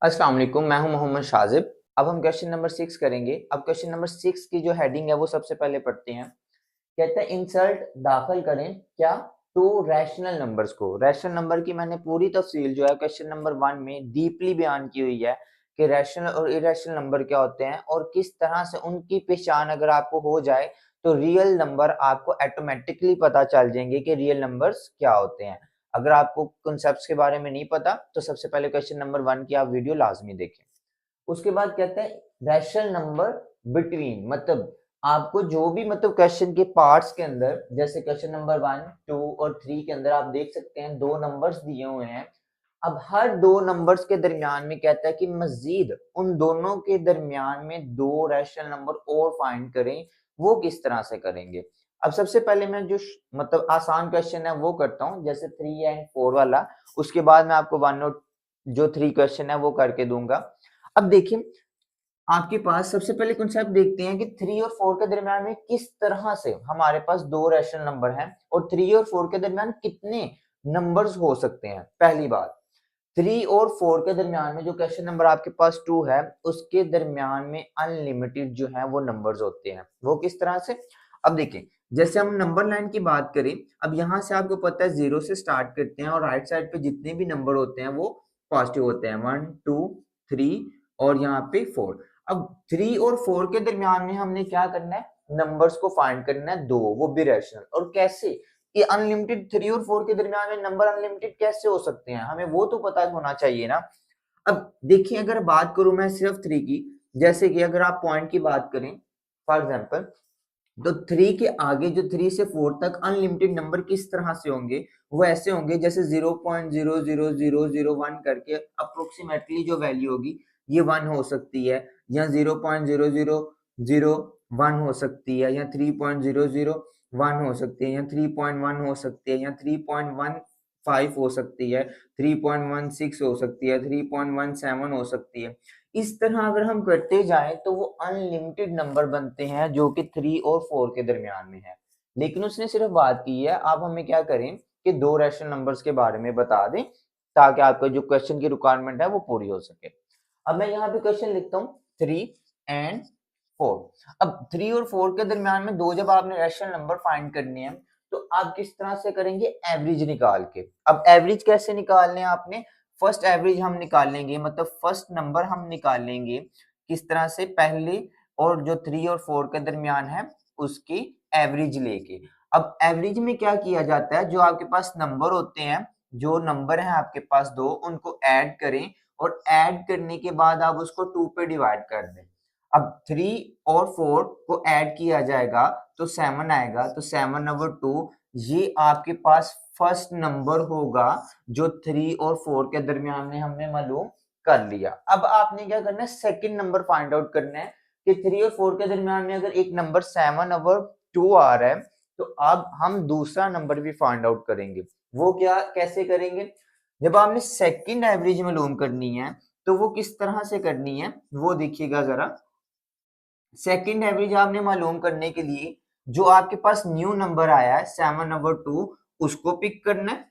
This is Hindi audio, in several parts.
अस्सलाम वालेकुम, मैं हूं मोहम्मद शाजिब। अब हम क्वेश्चन नंबर 6 करेंगे। अब क्वेश्चन नंबर 6 की जो हेडिंग है वो सबसे पहले पढ़ते हैं। कहता है इंसर्ट दाखिल करें क्या टू रैशनल नंबर्स को। रैशनल नंबर की मैंने पूरी तफसील जो है क्वेश्चन नंबर 1 में डीपली बयान की हुई है कि रैशनल और इरेशनल नंबर क्या होते हैं और किस तरह से उनकी पहचान अगर आपको हो जाए तो रियल नंबर आपको ऑटोमेटिकली पता चल जाएंगे कि रियल नंबर्स क्या होते हैं। अगर आपको कॉन्सेप्ट्स के बारे में नहीं पता तो सबसे पहले क्वेश्चन नंबर 1 की आप वीडियो लाजमी देखें। उसके बाद कहते हैं रैशनल नंबर बिटवीन, मतलब आपको जो भी मतलब क्वेश्चन के पार्ट्स के अंदर, जैसे क्वेश्चन नंबर 1, 2 और 3 के अंदर आप देख सकते हैं दो नंबर्स दिए हुए हैं। अब हर दो नंबर्स के दरमियान में कहता है कि मजीद उन दोनों के दरमियान में दो रैशनल नंबर और फाइंड करें। वो किस तरह से करेंगे? अब सबसे पहले मैं जो मतलब आसान क्वेश्चन है वो करता हूँ, जैसे 3 एंड 4 वाला। उसके बाद मैं आपको 1 और जो 3 क्वेश्चन है वो करके दूंगा। अब देखिए, आपके पास सबसे पहले कॉन्सेप्ट देखते हैं कि 3 और 4 के दरमियान में किस तरह से हमारे पास दो रैशनल नंबर हैं और 3 और 4 के दरमियान कितने नंबर्स हो सकते हैं। पहली बात, 3 और 4 के दरमियान में जो क्वेश्चन नंबर आपके पास 2 है उसके दरमियान में अनलिमिटेड जो है वो नंबर्स होते हैं। वो किस तरह से? अब देखिए, जैसे हम नंबर लाइन की बात करें, अब यहाँ से आपको पता है 0 से स्टार्ट करते हैं और राइट साइड पे जितने भी नंबर होते हैं वो पॉजिटिव होते हैं, 1 2 3 और यहाँ पे 4। अब 3 और 4 के दरमियान में हमने क्या करना है? नंबर्स को फाइंड करना है दो, वो भी रैशनल। और कैसे? कि अनलिमिटेड 3 और 4 के दरमियान में नंबर अनलिमिटेड कैसे हो सकते हैं, हमें वो तो पता होना चाहिए ना। अब देखिए, अगर बात करूं मैं सिर्फ 3 की, जैसे कि अगर आप पॉइंट की बात करें फॉर एग्जांपल, तो 3 के आगे जो 3 से 4 तक अनलिमिटेड नंबर किस तरह से होंगे? वो ऐसे होंगे जैसे 0.00001 करके अप्रोक्सीमेटली जो वैल्यू होगी ये 1 हो सकती है, या 0.00001 हो सकती है, या 3.001 हो सकती है, या 3.1 हो सकती है, या 3.15 हो सकती है, 3.16 हो सकती है, 3.17 हो सकती है। इस तरह अगर हम करते जाएं तो वो अनलिमिटेड नंबर बनते हैं जो कि 3 और 4 के दरमियान में है। लेकिन उसने सिर्फ बात की है, आप हमें क्या करें कि दो रैशनल नंबर्स के बारे में बता दें ताकि आपका जो क्वेश्चन की रिक्वायरमेंट है वो पूरी हो सके। अब मैं यहाँ पे क्वेश्चन लिखता हूँ 3 एंड 4। अब 3 और 4 के दरमियान में दो जब आपने रैशनल नंबर फाइंड करने हैं तो आप किस तरह से करेंगे? एवरेज निकाल के। अब एवरेज कैसे निकालने हैं आपने? फर्स्ट एवरेज हम निकालेंगे, मतलब फर्स्ट नंबर हम निकालेंगे किस तरह से? पहले और जो 3 और 4 के दरमियान है उसकी एवरेज लेके। अब एवरेज में क्या किया जाता है? जो आपके पास नंबर होते हैं, जो नंबर है आपके पास दो, उनको ऐड करें और ऐड करने के बाद आप उसको 2 पे डिवाइड कर दें। अब 3 और 4 को ऐड किया जाएगा तो 7 आएगा, तो 7 ओवर 2 ये आपके पास फर्स्ट नंबर होगा जो 3 और 4 के दरमियान में हमने मालूम कर लिया। अब आपने क्या करना है? सेकंड नंबर फाइंड आउट करना है कि 3 और 4 के दरमियान में अगर एक नंबर 7 ओवर 2 आ रहा है तो अब हम दूसरा नंबर भी फाइंड आउट करेंगे। वो क्या कैसे करेंगे? जब आपने सेकंड एवरेज मालूम करनी है तो वो किस तरह से करनी है वो देखिएगा जरा। सेकंड एवरेज आपने मालूम करने के लिए जो आपके पास न्यू नंबर आया है 7/2 उसको पिक करना है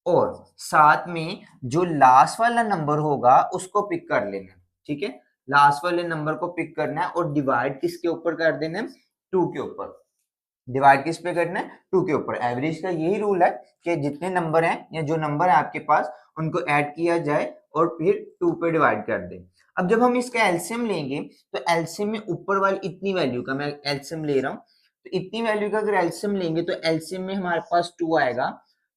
और साथ में जो लास्ट वाला नंबर होगा उसको पिक कर लेना है। ठीक है, लास्ट वाले नंबर को पिक करना है और डिवाइड किसके ऊपर कर देना है? 2 के ऊपर। डिवाइड किस पे करना है? 2 के ऊपर। एवरेज का यही रूल है कि जितने नंबर हैं या जो नंबर है आपके पास उनको ऐड किया जाए और फिर 2 पे डिवाइड कर दें। अब जब हम इसका एलसीएम लेंगे तो एलसीएम में ऊपर वाली इतनी वैल्यू का मैं एलसीएम ले रहा हूँ, तो इतनी वैल्यू का अगर एलसीएम लेंगे तो एलसीएम में हमारे पास 2 आएगा,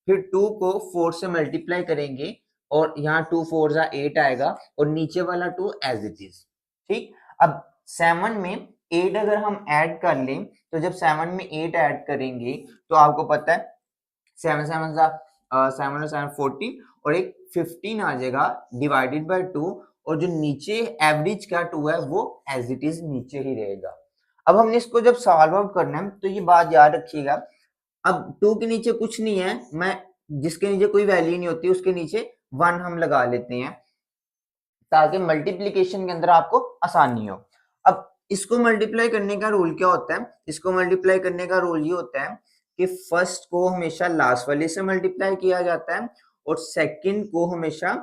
फिर 2 को 4 से मल्टीप्लाई करेंगे और यहाँ 2 4 जा 8 आएगा और नीचे वाला 2 एज इट इज। ठीक, अब 7 में 8 अगर हम ऐड कर लें तो जब 7 में 8 ऐड करेंगे तो आपको पता है 7 7 7 7 14 और एक 15 आ जाएगा डिवाइडेड बाय 2 और जो नीचे एवरेज का 2 है वो एज इट इज नीचे ही रहेगा। अब हमने इसको जब सॉल्व आउट करना है तो ये बात याद रखिएगा, अब 2 के नीचे कुछ नहीं है, मैं जिसके नीचे कोई वैल्यू नहीं होती उसके नीचे 1 हम लगा लेते हैं ताकि मल्टीप्लिकेशन के अंदर आपको आसानी हो। अब इसको मल्टीप्लाई करने का रूल क्या होता है? इसको मल्टीप्लाई करने का रूल ये होता है कि फर्स्ट को हमेशा लास्ट वाले से मल्टीप्लाई किया जाता है और सेकंड को हमेशा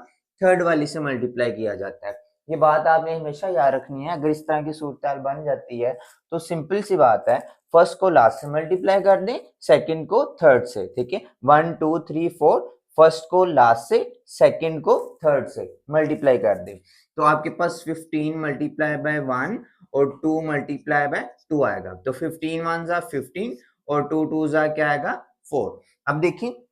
थर्ड वाली से मल्टीप्लाई किया जाता है। ये बात आपने हमेशा याद रखनी है। अगर इस तरह की सूरत बन जाती है तो सिंपल सी बात है, फर्स्ट को लास्ट से मल्टीप्लाई कर दें, सेकंड को थर्ड से, ठीक है। 1 2 3 4 फर्स्ट को लास्ट से, सेकंड को थर्ड से मल्टीप्लाई कर दें, तो आपके पास 15 मल्टीप्लाई बाय 1 और 2 मल्टीप्लाई बाय 2 आएगा। तो 15 वन जा 15 और 2 टू जा क्या आएगा 4। अब देखिए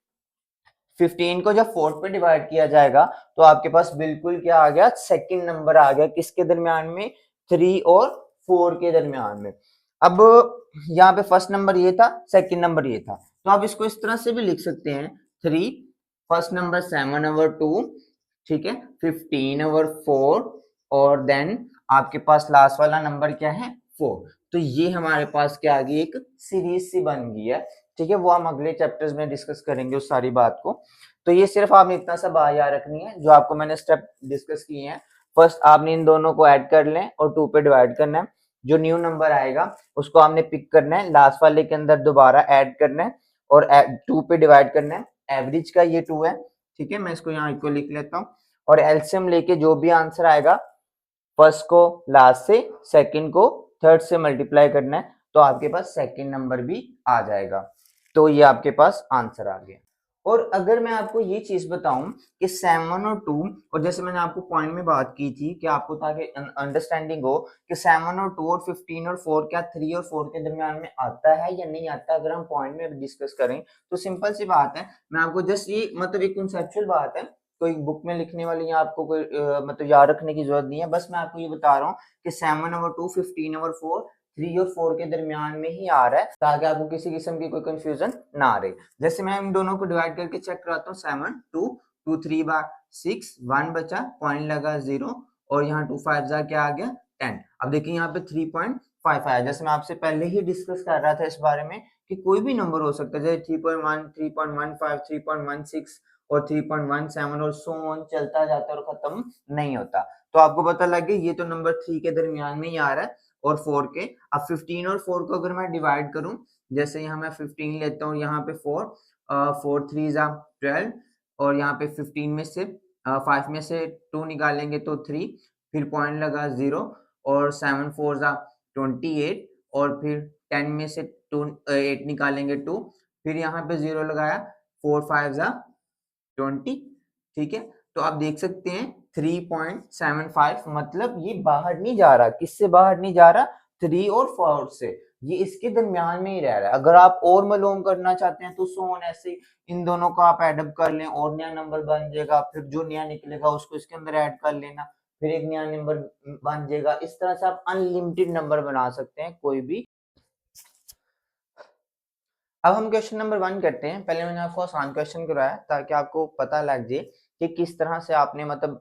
15 को जब 4 पे डिवाइड किया जाएगा तो आपके पास बिल्कुल क्या आ गया, सेकंड नंबर आ गया। किसके दरमियान में, 3 और 4 के दरमियान में। अब यहाँ पे फर्स्ट नंबर ये था, सेकंड नंबर ये था, तो आप इसको इस तरह से भी लिख सकते हैं, 3 फर्स्ट नंबर 7 ओवर 2, ठीक है, 15 ओवर 4 और देन आपके पास लास्ट वाला नंबर क्या है 4। तो ये हमारे पास क्या आ गई, एक सीरीज सी बन गई है, ठीक है। वो हम अगले चैप्टर्स में डिस्कस करेंगे उस सारी बात को। तो ये सिर्फ आपने इतना सा बात याद रखनी है जो आपको मैंने स्टेप डिस्कस किए हैं। फर्स्ट आपने इन दोनों को ऐड कर लें और 2 पे डिवाइड करना है। जो न्यू नंबर आएगा उसको आपने पिक करना है, लास्ट वाले के अंदर दोबारा ऐड करना है और 2 पे डिवाइड करना है। एवरेज का ये 2 है, ठीक है। मैं इसको यहाँ को लिख लेता हूँ और एलसीएम लेके जो भी आंसर आएगा फर्स्ट को लास्ट से, सेकंड को थर्ड से मल्टीप्लाई करना है, तो आपके पास सेकंड नंबर भी आ जाएगा। तो ये आपके पास आंसर आ गया। और अगर मैं आपको ये चीज बताऊं कि 7 और 2, और जैसे मैंने आपको पॉइंट में बात की थी कि आपको ताकि अंडरस्टैंडिंग हो कि 7 और 2 और 15 और 4 क्या 3 और 4 के दरमियान में आता है या नहीं आता, अगर हम पॉइंट में डिस्कस करें तो सिंपल सी बात है। मैं आपको जस्ट ये मतलब एक कंसेप्चुअल बात है, कोई बुक में लिखने वाली या आपको कोई मतलब याद रखने की जरूरत नहीं है। बस मैं आपको ये बता रहा हूँ कि 7 ओवर 2, 15 ओवर 4, 3 और 4 के दरमियान में ही आ रहा है, ताकि आपको किसी किस्म की कोई कंफ्यूजन ना आ रही। जैसे मैं इन दोनों को डिवाइड करके चेक कराता हूँ, 7 2 2 3 बार 6 1 बचा, पॉइंट लगा 0 और यहाँ 2 5 जा क्या आ गया 10। अब देखिए यहाँ पे 3.5 आया। जैसे मैं आपसे पहले ही डिस्कस कर रहा था इस बारे में कि कोई भी नंबर हो सकता है, जैसे 3.1 3.15 3.16 और 3.17 और सो ऑन चलता जाता है और खत्म नहीं होता। तो आपको पता लग गया ये तो नंबर 3 के दरमियान में ही आ रहा है और 4 के। अब 15 और 4 को अगर मैं डिवाइड करूं, जैसे यहाँ मैं 15 लेता हूँ, यहाँ पे 4 4 3 जा 12 और यहाँ पे 15 में से 5 में से 2 निकालेंगे तो 3, फिर पॉइंट लगा 0 और 7 4 जा 28 और फिर 10 में से 8 निकालेंगे 2, फिर यहाँ पे 0 लगाया, 4 5 जा 20, ठीक है। तो आप देख सकते हैं 3.75, मतलब ये बाहर नहीं जा रहा। किससे बाहर नहीं जा रहा, 3 और 4 से, ये इसके दरमियान में ही रह रहा है। अगर आप और मालूम करना चाहते हैं तो सो ऑन ऐसे इन दोनों को आप एडअप कर लें और नया नंबर बन जाएगा, फिर जो नया निकलेगा उसको इसके अंदर ऐड कर लेना, फिर एक नया नंबर बन जाएगा। इस तरह से आप अनलिमिटेड नंबर बना सकते हैं कोई भी। अब हम क्वेश्चन नंबर 1 करते हैं। पहले मैंने आपको आसान क्वेश्चन कराया ताकि आपको पता लग जाए कि किस तरह से आपने मतलब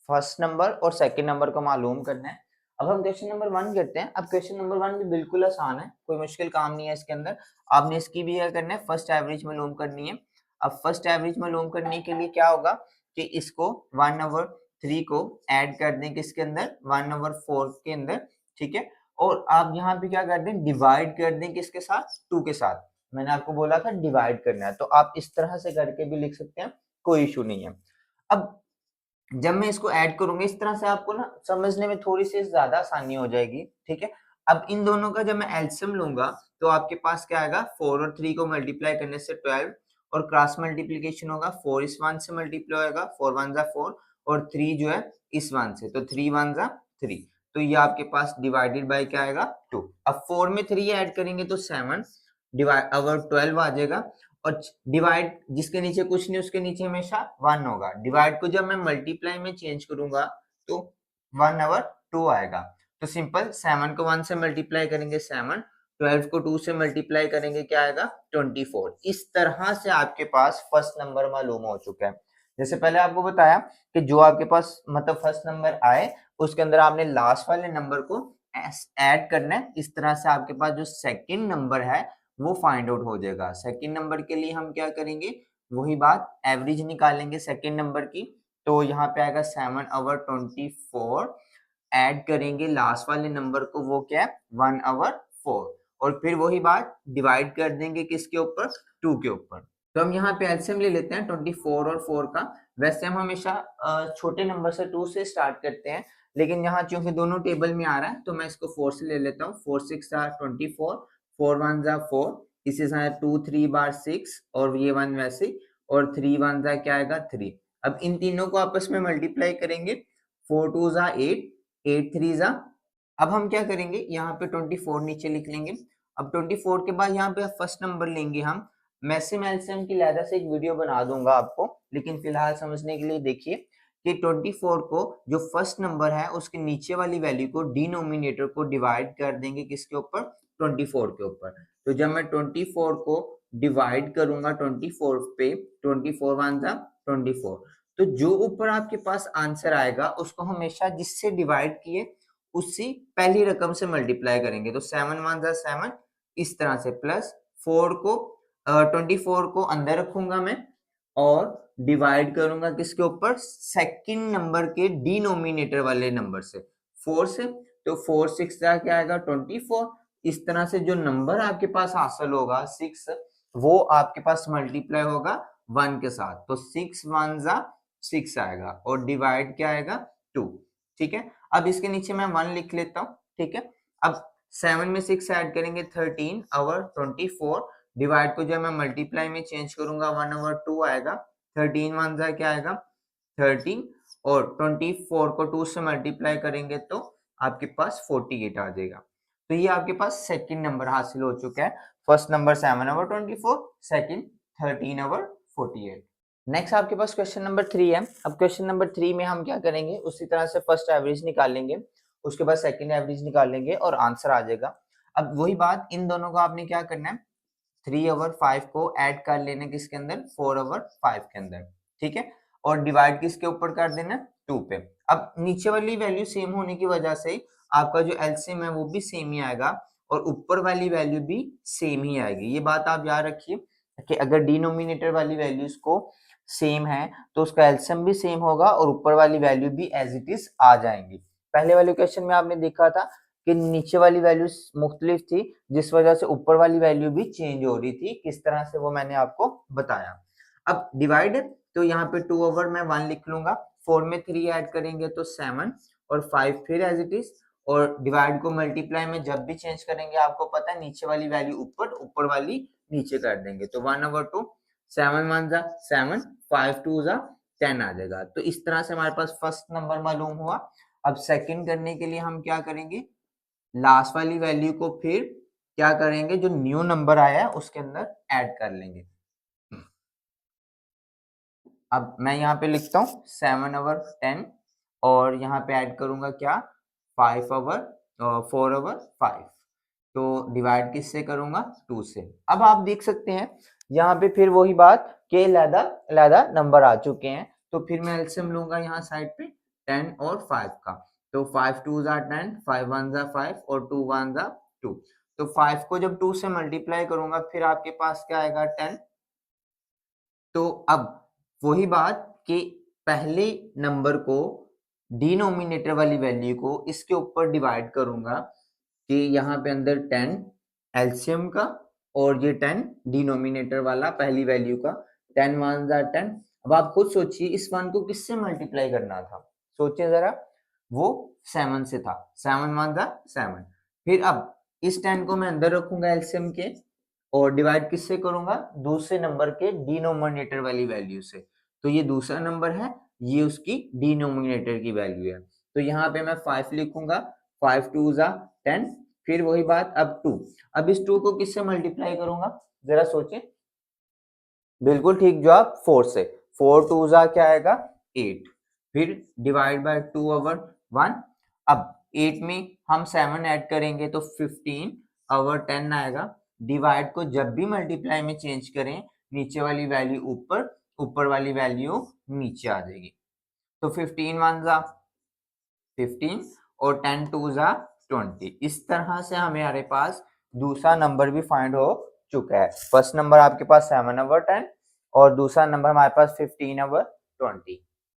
फर्स्ट नंबर और सेकंड नंबर को मालूम करना है। अब हम क्वेश्चन नंबर 1 करते हैं। अब क्वेश्चन नंबर 1 भी बिल्कुल आसान है, कोई मुश्किल काम नहीं है इसके अंदर। आपने इसकी भी क्या करना है, फर्स्ट एवरेज मालूम करनी है। अब फर्स्ट एवरेज मालूम करने के लिए क्या होगा कि इसको 1 ओवर 3 को ऐड कर दें किसके अंदर, 1 ओवर 4 के अंदर, ठीक है। और आप यहाँ पे क्या कर दें, डिवाइड कर दें किसके साथ, 2 के साथ। मैंने आपको बोला था डिवाइड करना है, तो आप इस तरह से करके भी लिख सकते हैं, कोई इशू नहीं है। अब जब मैं इसको ऐड करूंगा इस तरह से आपको ना समझने में थोड़ी सी ज्यादा आसानी हो जाएगी, ठीक है। अब इन दोनों का जब मैं एलसीएम लूंगा तो आपके पास क्या आएगा, 4 और 3 को मल्टीप्लाई करने से 12 और क्रॉस मल्टीप्लीकेशन होगा, 4 इस 1 से मल्टीप्लाई होगा, 4 1 जा 4 और 3 जो है इस 1 से, तो 3 1 जा 3। तो ये आपके पास डिवाइडेड बाय क्या आएगा 2। अब 4 में 3 ऐड करेंगे तो 7 डिवाइड अवर 12 आ जाएगा और डिवाइड जिसके नीचे कुछ नहीं उसके नीचे हमेशा 1 होगा। डिवाइड को जब मैं मल्टीप्लाई में चेंज करूंगा तो 1 ओवर 2 आएगा। तो सिंपल 7 को 1 से मल्टीप्लाई करेंगे 7, 12 को 2 से मल्टीप्लाई करेंगे क्या आएगा 24। इस तरह से आपके पास फर्स्ट नंबर मालूम हो चुका है। जैसे पहले आपको बताया कि जो आपके पास मतलब फर्स्ट नंबर आए उसके अंदर आपने लास्ट वाले नंबर को ऐड करना है। इस तरह से आपके पास जो सेकंड नंबर है वो फाइंड आउट हो जाएगा। सेकंड नंबर के लिए हम क्या करेंगे, वही बात एवरेज निकालेंगे सेकंड नंबर की। तो यहाँ पे आएगा 7 ओवर 24, ऐड करेंगे लास्ट वाले नंबर को, वो क्या है 1 ओवर 4 और फिर वही बात डिवाइड कर देंगे किसके ऊपर, 2 के ऊपर। तो हम यहाँ पे एलसीएम ले लेते हैं 24 और 4 का। वैसे हम हमेशा छोटे नंबर से 2 से स्टार्ट करते हैं, लेकिन यहाँ चूंकि दोनों टेबल में आ रहा है तो मैं इसको 4 से ले लेता हूँ। 4 6 are 24, 4 1 are 4, इसी से 2 3 बार 6 और ये 1 वैसे, और 3 1 क्या आएगा 3। अब इन तीनों को आपस में मल्टीप्लाई करेंगे, 4 2 8, 8 3 अब हम क्या करेंगे, यहाँ पे 24 नीचे लिख लेंगे। अब 24 के बाद यहाँ पे फर्स्ट नंबर लेंगे हम। मैक्सिमम एलसीएम की लहदा से एक वीडियो बना दूंगा आपको, लेकिन फिलहाल समझने के लिए देखिए कि 24 को जो फर्स्ट नंबर है उसके नीचे वाली वैल्यू को डिनोमिनेटर को डिवाइड कर देंगे किसके ऊपर, 24 के ऊपर। तो जब मैं 24 को डिवाइड करूंगा 24 पे, 24 वन जा 24, तो जो ऊपर आपके पास आंसर आएगा उसको हमेशा जिससे डिवाइड किए उसी पहली रकम से मल्टीप्लाई करेंगे। तो 7 वन जा 7, इस तरह से, प्लस 4 को 24 को अंदर रखूंगा मैं और डिवाइड करूंगा किसके ऊपर, सेकंड नंबर के डिनोमिनेटर वाले नंबर से, 4 से। तो 4 6 क्या आएगा 24। इस तरह से जो नंबर आपके पास हासिल होगा 6, वो आपके पास मल्टीप्लाई होगा 1 के साथ। तो 6 1 जा 6 आएगा और डिवाइड क्या आएगा 2। ठीक है, अब इसके नीचे मैं 1 लिख लेता हूँ। ठीक है, अब 7 में 6 ऐड करेंगे 13 और 24, डिवाइड को जब मैं मल्टीप्लाई में चेंज करूंगा 1 ओवर 2 आएगा। 13 वन जा क्या आएगा 13, और 24 को 2 से मल्टीप्लाई करेंगे तो आपके पास 48 आ जाएगा। तो ये आपके पास सेकंड नंबर हासिल हो चुका है। First number 7 over 24, second 13 over 48। Next आपके पास क्वेश्चन नंबर 3 है। अब क्वेश्चन नंबर 3 में हम क्या करेंगे, उसी तरह से फर्स्ट एवरेज निकालेंगे, उसके बाद सेकंड एवरेज निकालेंगे और आंसर आ जाएगा। अब वही बात, इन दोनों को आपने क्या करना है, 3 ओवर 5 को ऐड कर लेना किसके अंदर, 4 ओवर 5 के अंदर। ठीक है, और डिवाइड किसके ऊपर कर देना, 2 पे। अब नीचे वाली वैल्यू सेम होने की वजह से आपका जो एलसीएम है वो भी सेम ही आएगा और ऊपर वाली वैल्यू भी सेम ही आएगी। ये बात आप याद रखिए कि अगर डिनोमिनेटर वाली वैल्यूज को सेम है तो उसका एलसीएम भी सेम होगा और ऊपर वाली वैल्यू भी एज इट इज आ जाएंगी। पहले वाले क्वेश्चन में आपने देखा था कि नीचे वाली वैल्यू मुख्तलिफ थी, जिस वजह से ऊपर वाली वैल्यू भी चेंज हो रही थी। किस तरह से वो मैंने आपको बताया। अब डिवाइड, तो यहाँ पे 2 ओवर मैं 1 लिख लूंगा, 4 में 3 ऐड करेंगे तो 7 और 5 फिर एज इट इज, और डिवाइड को मल्टीप्लाई में जब भी चेंज करेंगे आपको पता है नीचे वाली वैल्यू ऊपर, ऊपर वाली नीचे कर देंगे। तो 1 ओवर 2, 7 1 जा 7, 5 2 जा 10 आ जाएगा। तो इस तरह से हमारे पास फर्स्ट नंबर मालूम हुआ। अब सेकंड करने के लिए हम क्या करेंगे, लास्ट वाली वैल्यू को फिर क्या करेंगे, जो न्यू नंबर आया है उसके अंदर ऐड कर लेंगे। अब मैं यहाँ पे लिखता हूँ 7 ओवर 10 और यहाँ पे ऐड करूंगा क्या, 5 ओवर 4 ओवर 5। तो डिवाइड किससे करूंगा, 2 से। अब आप देख सकते हैं यहाँ पे फिर वही बात कि अलग नंबर आ चुके हैं। तो फिर मैं एलसीएम लूंगा यहाँ साइड पे 10 और 5 का। तो 5 2 जा 10, 5 1 जा 5 और 2 1 जा 2। तो 5 को जब 2 से मल्टीप्लाई करूंगा फिर आपके पास क्या आएगा 10। तो अब वही बात कि पहले नंबर को डिनोमिनेटर वाली वैल्यू को इसके ऊपर डिवाइड करूंगा कि यहाँ पे अंदर 10 एलसीएम का और ये 10 डिनोमिनेटर वाला पहली वैल्यू का। 10 वन जा 10। अब आप खुद सोचिए इस वन को किससे मल्टीप्लाई करना था, सोचिए जरा, वो 7 से था। 7 वन जा 7। फिर अब इस 10 को मैं अंदर रखूंगा एलसीएम के और डिवाइड किससे करूंगा, दूसरे नंबर के डिनोमिनेटर वाली वैल्यू से। तो ये दूसरा नंबर है, ये उसकी डिनोमिनेटर की वैल्यू है। तो यहाँ पे मैं 5 लिखूंगा, 5 2 जा 10। फिर वही बात, अब 2। अब इस 2 को किससे मल्टीप्लाई करूंगा, जरा सोचें। बिल्कुल ठीक जवाब, 4 से। 4 2 जा क्या आएगा 8। फिर डिवाइड बाय 2 ओवर 1। अब 8 में हम 7 ऐड करेंगे तो 15 ओवर 10 आएगा। डिवाइड को जब भी मल्टीप्लाई में चेंज करें नीचे वाली वैल्यू ऊपर, ऊपर वाली वैल्यू नीचे आ जाएगी। तो 15 1 जा 15 और 10 2 जा 20। इस तरह से हमारे पास दूसरा नंबर भी फाइंड हो चुका है। फर्स्ट नंबर आपके पास 7 ओवर 10 और दूसरा नंबर हमारे पास 15 ओवर 20।